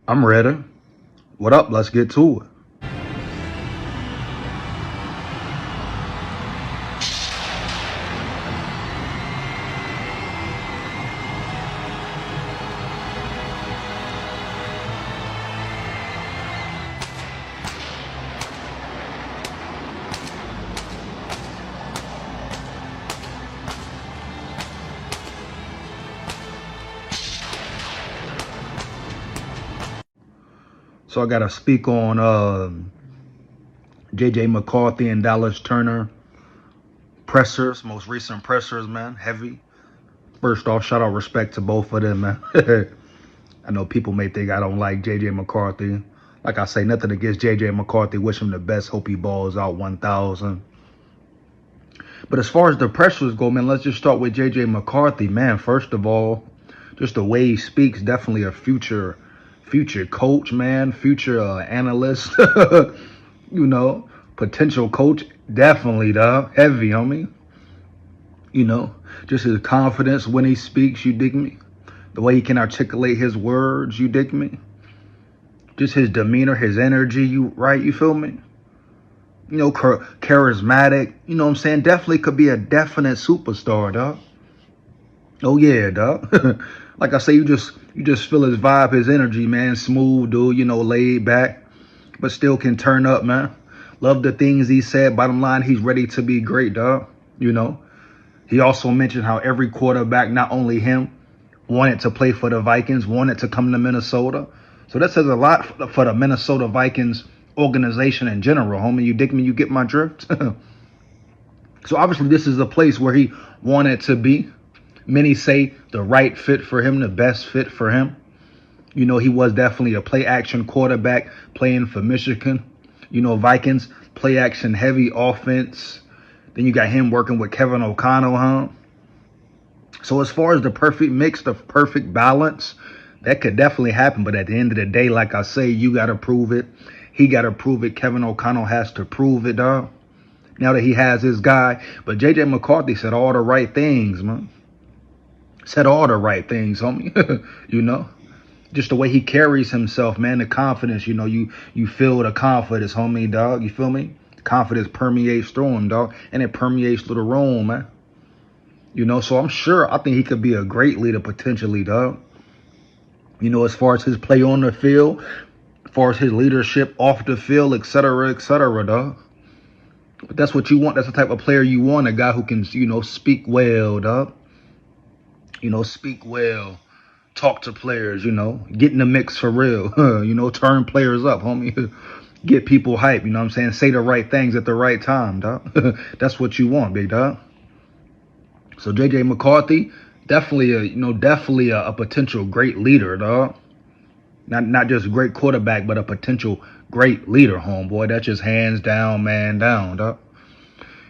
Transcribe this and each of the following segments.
I'm ready. What up? Let's get to it. So I got to speak on JJ McCarthy and Dallas Turner pressers, most recent pressers, man. Heavy. First off, shout out respect to both of them, man. I know people may think I don't like JJ McCarthy. Like I say, nothing against JJ McCarthy. Wish him the best. Hope he balls out 1,000. But as far as the pressures go, man, let's just start with JJ McCarthy, man. First of all, just the way he speaks, definitely a future coach, man, future analyst, you know, potential coach, definitely, dog, heavy, homie. You know, just his confidence when he speaks, you dig me? The way he can articulate his words, you dig me? Just his demeanor, his energy, you feel me? You know, charismatic, you know what I'm saying? Definitely could be a definite superstar, dog. Oh yeah, dog. Like I say, you just feel his vibe, his energy, man. Smooth dude, you know, laid back, but still can turn up, man. Love the things he said. Bottom line, he's ready to be great, dog. You know. He also mentioned how every quarterback, not only him, wanted to play for the Vikings, wanted to come to Minnesota. So that says a lot for the Minnesota Vikings organization in general, homie. You dig me? You get my drift? So obviously this is a place where he wanted to be. Many say the right fit for him, the best fit for him. You know, he was definitely a play action quarterback playing for Michigan. You know, Vikings, play action heavy offense. Then you got him working with Kevin O'Connell, huh? So as far as the perfect mix, the perfect balance, that could definitely happen. But at the end of the day, like I say, you got to prove it. He got to prove it. Kevin O'Connell has to prove it, dog. Now that he has his guy. But J.J. McCarthy said all the right things, man. Said all the right things, homie. You know? Just the way he carries himself, man, the confidence, you know, you feel the confidence, homie, dog. You feel me? Confidence permeates through him, dog. And it permeates through the room, man. You know, so I think he could be a great leader potentially, dog. You know, as far as his play on the field, as far as his leadership off the field, et cetera, dog. But that's what you want. That's the type of player you want, a guy who can, you know, speak well, dog. You know, speak well, talk to players, you know, get in the mix for real, you know, turn players up, homie. Get people hype, you know what I'm saying? Say the right things at the right time, dog. That's what you want, big dog. So JJ McCarthy, definitely a potential great leader, dog. Not just a great quarterback, but a potential great leader, homeboy. That's just hands down, man down, dog.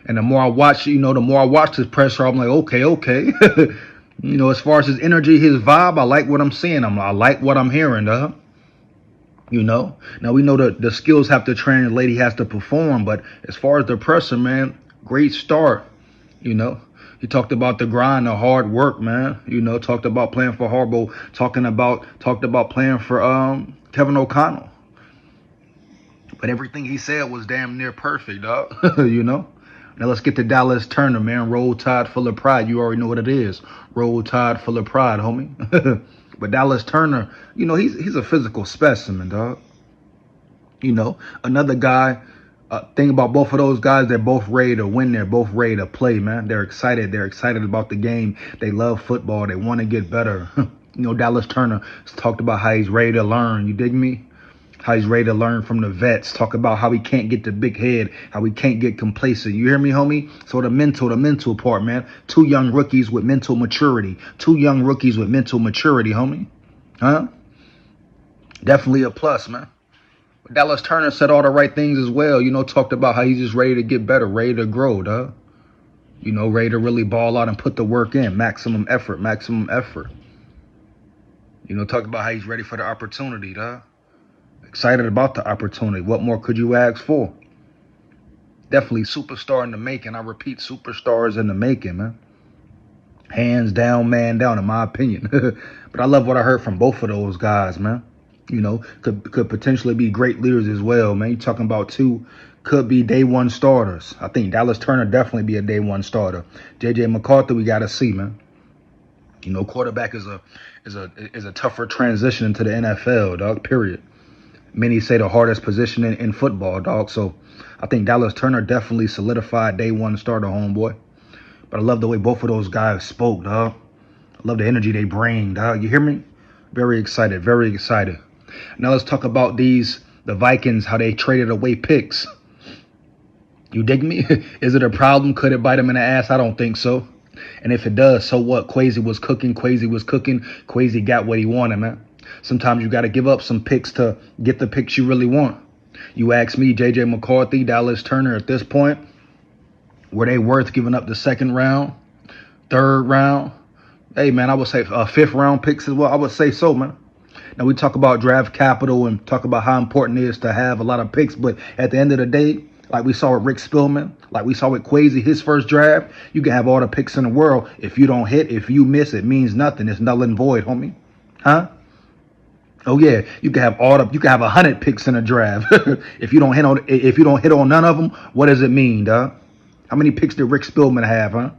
And the more I watch, the more I watch this presser, I'm like, okay. You know, as far as his energy, his vibe, I like what I'm seeing. I like what I'm hearing, dog. You know, now we know that the skills have to translate. He has to perform. But as far as the presser, man, great start. You know, he talked about the grind, the hard work, man. You know, talked about playing for Harbaugh, talked about playing for Kevin O'Connell. But everything he said was damn near perfect, dog. You know. Now let's get to Dallas Turner, man. Roll Tide full of pride. You already know what it is. Roll Tide full of pride, homie. But Dallas Turner, you know, he's a physical specimen, dog. You know, another guy. Thing about both of those guys, they're both ready to win. They're both ready to play, man. They're excited. They're excited about the game. They love football. They want to get better. You know, Dallas Turner talked about how he's ready to learn. You dig me? How he's ready to learn from the vets. Talk about how he can't get the big head, how he can't get complacent. You hear me, homie? So the mental part, man. Two young rookies with mental maturity. Two young rookies with mental maturity, homie. Huh? Definitely a plus, man. But Dallas Turner said all the right things as well. You know, talked about how he's just ready to get better, ready to grow, dog. You know, ready to really ball out and put the work in. Maximum effort, maximum effort. You know, talked about how he's ready for the opportunity, dog. Excited about the opportunity. What more could you ask for? Definitely superstar in the making. I repeat, superstars in the making, man. Hands down, man down, in my opinion. But I love what I heard from both of those guys, man. You know, could potentially be great leaders as well, man. You talking about two could be day one starters. I think Dallas Turner definitely be a day one starter. JJ McCarthy, we gotta see, man. You know, quarterback is a tougher transition into the NFL, dog. Period. Many say the hardest position in football, dog. So I think Dallas Turner definitely solidified day one starter, homeboy. But I love the way both of those guys spoke, dog. I love the energy they bring, dog. You hear me? Very excited, very excited. Now let's talk about the Vikings, how they traded away picks. You dig me? Is it a problem? Could it bite them in the ass? I don't think so. And if it does, so what? Quasi was cooking. Quasi got what he wanted, man. Sometimes you got to give up some picks to get the picks you really want. You ask me, JJ McCarthy, Dallas Turner, at this point, were they worth giving up the second round, third round? Hey, man, I would say fifth round picks as well. I would say so, man. Now, we talk about draft capital and talk about how important it is to have a lot of picks. But at the end of the day, like we saw with Rick Spielman, like we saw with Quasi, his first draft, you can have all the picks in the world. If you don't hit, if you miss, it means nothing. It's null and void, homie. Huh? Oh yeah, you can have 100 picks in a draft. if you don't hit on none of them, what does it mean, dog? How many picks did Rick Spielman have, huh?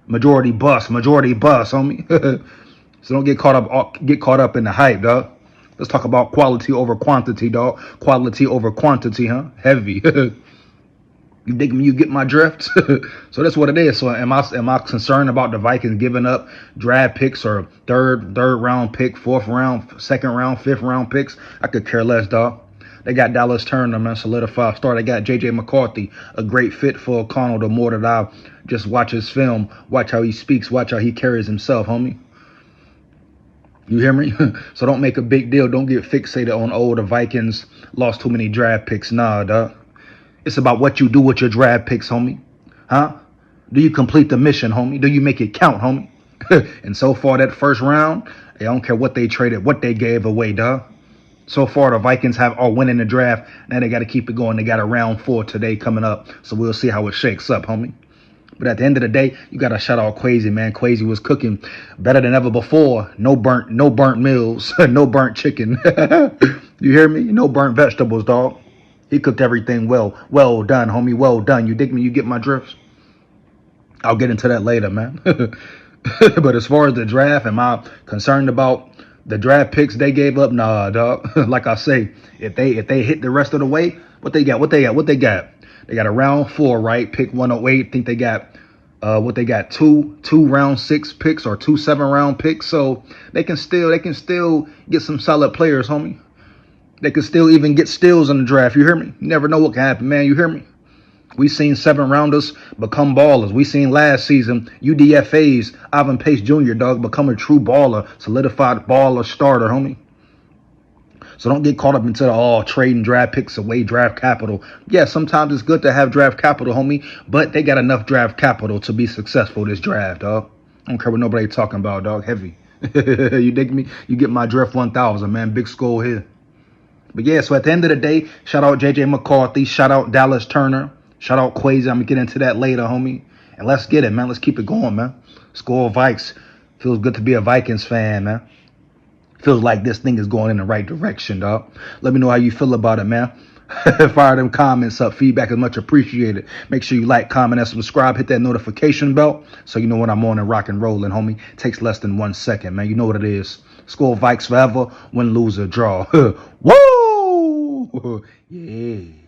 Majority bust, homie. So don't get caught up in the hype, dog. Let's talk about quality over quantity, dog. Quality over quantity, huh? Heavy. You dig me? You get my drift? So that's what it is. So am I concerned about the Vikings giving up draft picks or third round pick, fourth round, second round, fifth round picks? I could care less, dog. They got Dallas Turner, man, solidified star. They got JJ McCarthy, a great fit for O'Connell. The more that I just watch his film, watch how he speaks, watch how he carries himself, homie. You hear me? So don't make a big deal. Don't get fixated on, oh, the Vikings lost too many draft picks. Nah, dog. It's about what you do with your draft picks, homie. Huh? Do you complete the mission, homie? Do you make it count, homie? And so far, that first round, I don't care what they traded, what they gave away, dog. So far, the Vikings are winning the draft. Now they got to keep it going. They got a round 4 today coming up. So we'll see how it shakes up, homie. But at the end of the day, you got to shout out Quasi, man. Quasi was cooking better than ever before. No burnt meals, no burnt chicken. You hear me? No burnt vegetables, dog. He cooked everything well. Well done, homie. Well done. You dig me? You get my drift? I'll get into that later, man. But as far as the draft, am I concerned about the draft picks they gave up? Nah, dog. Like I say, if they hit the rest of the way, what they got? They got a round 4, right? Pick 108. Think they got two round 6 picks or 2 7-round picks. So they can still get some solid players, homie. They can still even get steals in the draft. You hear me? You never know what can happen, man. You hear me? We seen 7-rounders become ballers. We seen last season UDFA's Ivan Pace Jr., dog, become a true baller, solidified baller starter, homie. So don't get caught up into trading draft picks away, draft capital. Yeah, sometimes it's good to have draft capital, homie, but they got enough draft capital to be successful this draft, dog. I don't care what nobody talking about, dog. Heavy. You dig me? You get my drift 1000, man. Big SKOL here. But yeah, so at the end of the day, shout out JJ McCarthy, shout out Dallas Turner, shout out Quasi. I'm going to get into that later, homie. And let's get it, man. Let's keep it going, man. SKOL Vikes. Feels good to be a Vikings fan, man. Feels like this thing is going in the right direction, dog. Let me know how you feel about it, man. Fire them comments up. Feedback is much appreciated. Make sure you like, comment, and subscribe. Hit that notification bell so you know when I'm on and rock and rolling, homie. Takes less than 1 second, man. You know what it is. SKOL Vikes forever. Win, lose, or draw. Woo! Yeah.